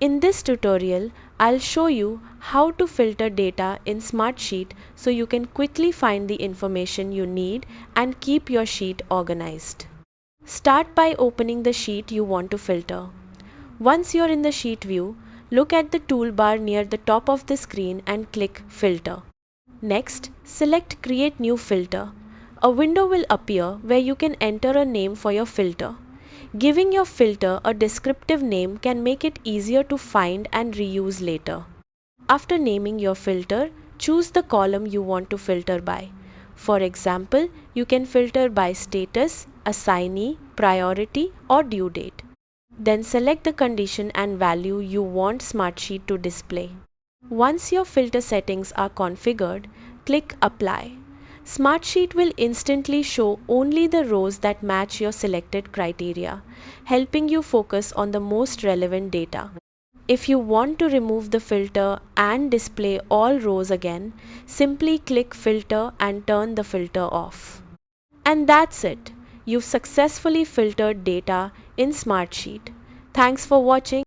In this tutorial, I'll show you how to filter data in Smartsheet so you can quickly find the information you need and keep your sheet organized. Start by opening the sheet you want to filter. Once you're in the sheet view, look at the toolbar near the top of the screen and click Filter. Next, select Create New Filter. A window will appear where you can enter a name for your filter. Giving your filter a descriptive name can make it easier to find and reuse later. After naming your filter, choose the column you want to filter by. For example, you can filter by status, assignee, priority, or due date. Then select the condition and value you want Smartsheet to display. Once your filter settings are configured, click Apply. Smartsheet will instantly show only the rows that match your selected criteria, helping you focus on the most relevant data. If you want to remove the filter and display all rows again, simply click Filter and turn the filter off. And that's it. You've successfully filtered data in Smartsheet. Thanks for watching.